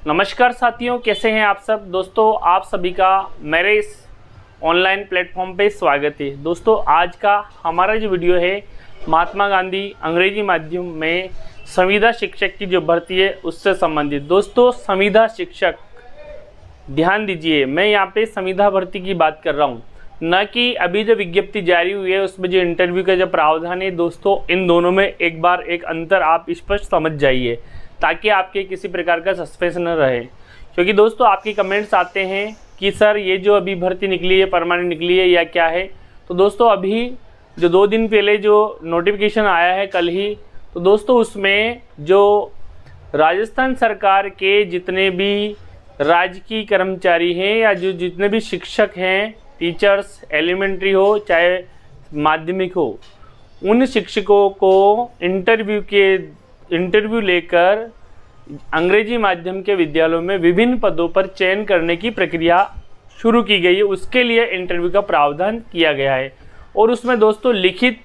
नमस्कार साथियों, कैसे हैं आप सब। दोस्तों आप सभी का मेरे इस ऑनलाइन प्लेटफॉर्म पे स्वागत है। दोस्तों आज का हमारा जो वीडियो है महात्मा गांधी अंग्रेजी माध्यम में संविदा शिक्षक की जो भर्ती है उससे संबंधित। दोस्तों संविदा शिक्षक, ध्यान दीजिए, मैं यहाँ पे संविदा भर्ती की बात कर रहा हूँ, न कि अभी जो विज्ञप्ति जारी हुई है उसमें जो इंटरव्यू का जो प्रावधान है। दोस्तों इन दोनों में एक बार एक अंतर आप स्पष्ट समझ जाइए ताकि आपके किसी प्रकार का सस्पेंस न रहे। क्योंकि दोस्तों आपके कमेंट्स आते हैं कि सर ये जो अभी भर्ती निकली है परमानेंट निकली है या क्या है। तो दोस्तों अभी जो 2 दिन पहले जो नोटिफिकेशन आया है कल ही, तो दोस्तों उसमें जो राजस्थान सरकार के जितने भी राजकीय कर्मचारी हैं या जो जितने भी शिक्षक हैं, टीचर्स, एलिमेंट्री हो चाहे माध्यमिक हो, उन शिक्षकों को इंटरव्यू लेकर अंग्रेजी माध्यम के विद्यालयों में विभिन्न पदों पर चयन करने की प्रक्रिया शुरू की गई है। उसके लिए इंटरव्यू का प्रावधान किया गया है और उसमें दोस्तों लिखित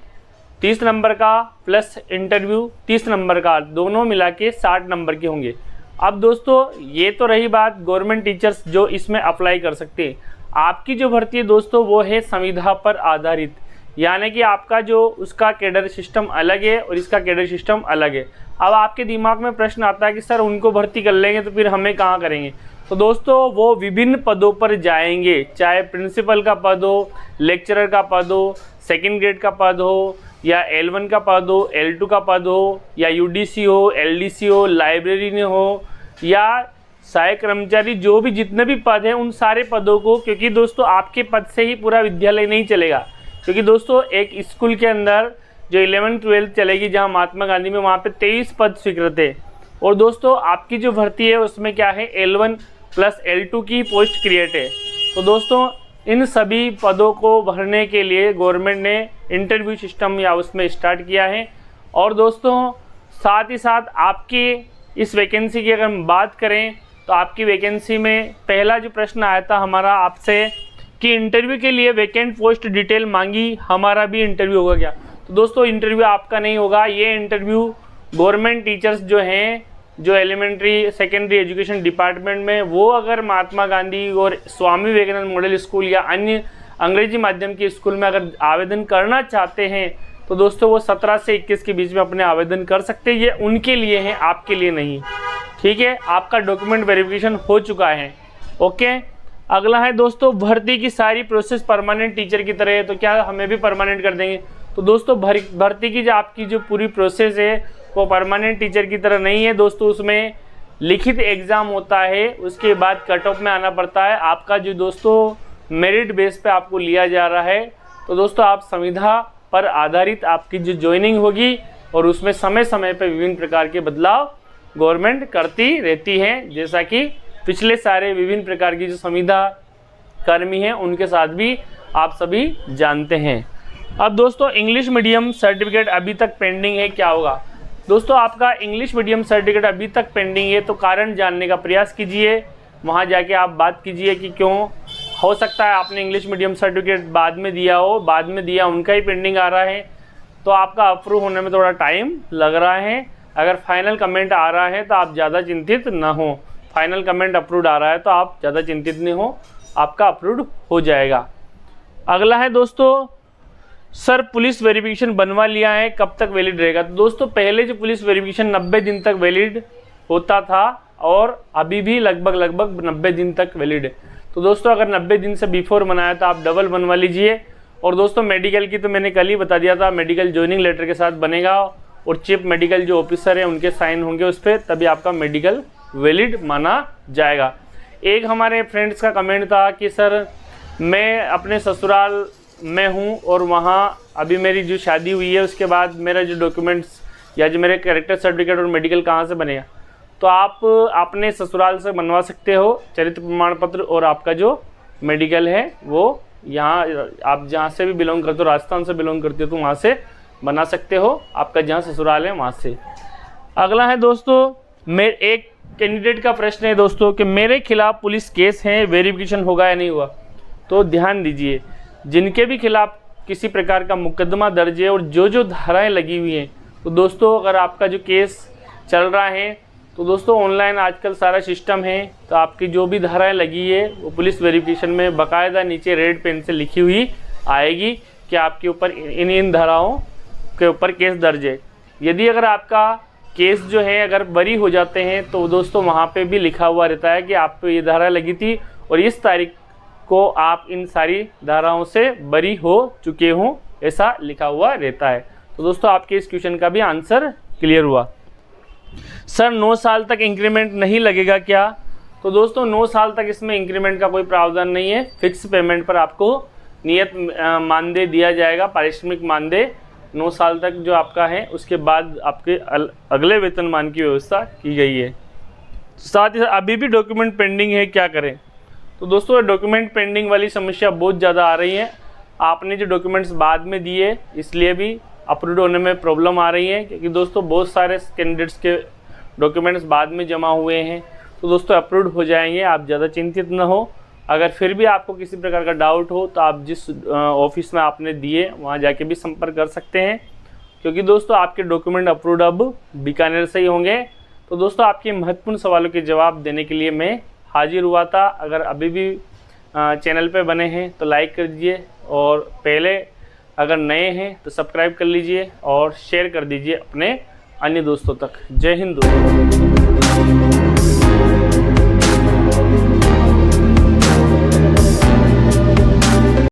30 नंबर का प्लस इंटरव्यू 30 नंबर का, दोनों मिला के 60 नंबर के होंगे। अब दोस्तों ये तो रही बात गवर्नमेंट टीचर्स जो इसमें अप्लाई कर सकते हैं। आपकी जो भर्ती है दोस्तों वो है संविदा पर आधारित, यानी कि आपका जो उसका कैडर सिस्टम अलग है और इसका कैडर सिस्टम अलग है। अब आपके दिमाग में प्रश्न आता है कि सर उनको भर्ती कर लेंगे तो फिर हमें कहाँ करेंगे। तो दोस्तों वो विभिन्न पदों पर जाएंगे, चाहे प्रिंसिपल का पद हो, लेक्चरर का पद हो, सेकंड ग्रेड का पद हो या L1 का पद हो, L2 का पद हो या UDC हो, LDC हो, लाइब्रेरी हो या सहायक कर्मचारी, जो भी जितने भी पद हैं उन सारे पदों को, क्योंकि दोस्तों आपके पद से ही पूरा विद्यालय नहीं चलेगा। क्योंकि दोस्तों एक स्कूल के अंदर जो 11th-12th चलेगी जहां महात्मा गांधी में, वहां पे 23 पद स्वीकृत है। और दोस्तों आपकी जो भर्ती है उसमें क्या है, L1 प्लस L2 की पोस्ट क्रिएट है। तो दोस्तों इन सभी पदों को भरने के लिए गवर्नमेंट ने इंटरव्यू सिस्टम या उसमें स्टार्ट किया है। और दोस्तों साथ ही साथ आपकी इस वैकेंसी की अगर हम बात करें तो आपकी वैकेंसी में पहला जो प्रश्न आया था हमारा आपसे कि इंटरव्यू के लिए वैकेंट पोस्ट डिटेल मांगी, हमारा भी इंटरव्यू होगा क्या। तो दोस्तों इंटरव्यू आपका नहीं होगा, ये इंटरव्यू गवर्नमेंट टीचर्स जो हैं, जो एलिमेंट्री सेकेंडरी एजुकेशन डिपार्टमेंट में, वो अगर महात्मा गांधी और स्वामी विवेकानंद मॉडल स्कूल या अन्य अंग्रेजी माध्यम के स्कूल में अगर आवेदन करना चाहते हैं तो दोस्तों वो 17 से 21 के बीच में अपने आवेदन कर सकते हैं। ये उनके लिए है, आपके लिए नहीं। ठीक है, आपका डॉक्यूमेंट वेरिफिकेशन हो चुका है। ओके, अगला है दोस्तों भर्ती की सारी प्रोसेस परमानेंट टीचर की तरह है, तो क्या हमें भी परमानेंट कर देंगे। तो दोस्तों भर्ती की जो आपकी जो पूरी प्रोसेस है वो परमानेंट टीचर की तरह नहीं है दोस्तों। उसमें लिखित एग्ज़ाम होता है, उसके बाद कट ऑफ में आना पड़ता है। आपका जो दोस्तों मेरिट बेस पे आपको लिया जा रहा है। तो दोस्तों आप संविदा पर आधारित आपकी जो ज्वाइनिंग होगी और उसमें समय समय पर विभिन्न प्रकार के बदलाव गवर्नमेंट करती रहती है, जैसा कि पिछले सारे विभिन्न प्रकार की जो संविदा कर्मी हैं उनके साथ भी आप सभी जानते हैं। अब दोस्तों इंग्लिश मीडियम सर्टिफिकेट अभी तक पेंडिंग है, क्या होगा। दोस्तों आपका इंग्लिश मीडियम सर्टिफिकेट अभी तक पेंडिंग है तो कारण जानने का प्रयास कीजिए, वहाँ जाके आप बात कीजिए कि क्यों। हो सकता है आपने इंग्लिश मीडियम सर्टिफिकेट बाद में दिया हो, बाद में दिया उनका ही पेंडिंग आ रहा है, तो आपका अप्रूव होने में थोड़ा टाइम लग रहा है। अगर फाइनल कमेंट आ रहा है तो आप ज़्यादा चिंतित ना हो, फाइनल कमेंट अप्रूव्ड आ रहा है तो आप ज़्यादा चिंतित नहीं हो, आपका अप्रूव्ड हो जाएगा। अगला है दोस्तों सर पुलिस वेरिफिकेशन बनवा लिया है, कब तक वैलिड रहेगा। तो दोस्तों पहले जो पुलिस वेरिफिकेशन 90 दिन तक वैलिड होता था और अभी भी लगभग 90 दिन तक वैलिड है। तो दोस्तों अगर 90 दिन से बिफोर बनाया तो आप डबल बनवा लीजिए। और दोस्तों मेडिकल की तो मैंने कल ही बता दिया था, मेडिकल ज्वाइनिंग लेटर के साथ बनेगा और चीफ मेडिकल जो ऑफिसर है उनके साइन होंगे उस पर, तभी आपका मेडिकल वैलिड माना जाएगा। एक हमारे फ्रेंड्स का कमेंट था कि सर मैं अपने ससुराल में हूँ और वहाँ अभी मेरी जो शादी हुई है उसके बाद मेरा जो डॉक्यूमेंट्स या जो मेरे कैरेक्टर सर्टिफिकेट और मेडिकल कहाँ से बनेगा। तो आप अपने ससुराल से बनवा सकते हो चरित्र प्रमाण पत्र, और आपका जो मेडिकल है वो यहाँ आप जहाँ से भी बिलोंग करते हो, राजस्थान से बिलोंग करते हो तो वहाँ से बना सकते हो, आपका जहाँ ससुराल है वहाँ से। अगला है दोस्तों एक कैंडिडेट का प्रश्न है दोस्तों कि मेरे खिलाफ पुलिस केस है, वेरिफिकेशन होगा या नहीं हुआ। तो ध्यान दीजिए, जिनके भी खिलाफ किसी प्रकार का मुकदमा दर्ज है और जो धाराएं लगी हुई हैं, तो दोस्तों अगर आपका जो केस चल रहा है तो दोस्तों ऑनलाइन आजकल सारा सिस्टम है, तो आपकी जो भी धाराएं लगी है वो पुलिस वेरिफिकेशन में बाकायदा नीचे रेड पेन से लिखी हुई आएगी कि आपके ऊपर इन धाराओं के ऊपर केस दर्ज है। यदि अगर आपका केस जो है अगर बरी हो जाते हैं तो दोस्तों वहाँ पे भी लिखा हुआ रहता है कि आप पे ये धारा लगी थी और इस तारीख को आप इन सारी धाराओं से बरी हो चुके हों, ऐसा लिखा हुआ रहता है। तो दोस्तों आपके इस क्वेश्चन का भी आंसर क्लियर हुआ। सर 9 साल तक इंक्रीमेंट नहीं लगेगा क्या? तो दोस्तों 9 साल तक इसमें इंक्रीमेंट का कोई प्रावधान नहीं है। फिक्स पेमेंट पर आपको नियत मानदेय दिया जाएगा, पारिश्रमिक मानदेय 9 साल तक जो आपका है, उसके बाद आपके अगले वेतनमान की व्यवस्था की गई है। साथ ही अभी भी डॉक्यूमेंट पेंडिंग है, क्या करें? तो दोस्तों डॉक्यूमेंट पेंडिंग वाली समस्या बहुत ज़्यादा आ रही है। आपने जो डॉक्यूमेंट्स बाद में दिए इसलिए भी अप्रूव होने में प्रॉब्लम आ रही है, क्योंकि दोस्तों बहुत सारे कैंडिडेट्स के डॉक्यूमेंट्स बाद में जमा हुए हैं। तो दोस्तों अप्रूव हो जाएंगे, आप ज़्यादा चिंतित न हो। अगर फिर भी आपको किसी प्रकार का डाउट हो तो आप जिस ऑफिस में आपने दिए वहाँ जाके भी संपर्क कर सकते हैं, क्योंकि दोस्तों आपके डॉक्यूमेंट अप्रूव्ड अब बीकानेर से ही होंगे। तो दोस्तों आपके महत्वपूर्ण सवालों के जवाब देने के लिए मैं हाजिर हुआ था। अगर अभी भी चैनल पे बने हैं तो लाइक कर दीजिए, और पहले अगर नए हैं तो सब्सक्राइब कर लीजिए और शेयर कर दीजिए अपने अन्य दोस्तों तक। जय हिंद दोस्तों।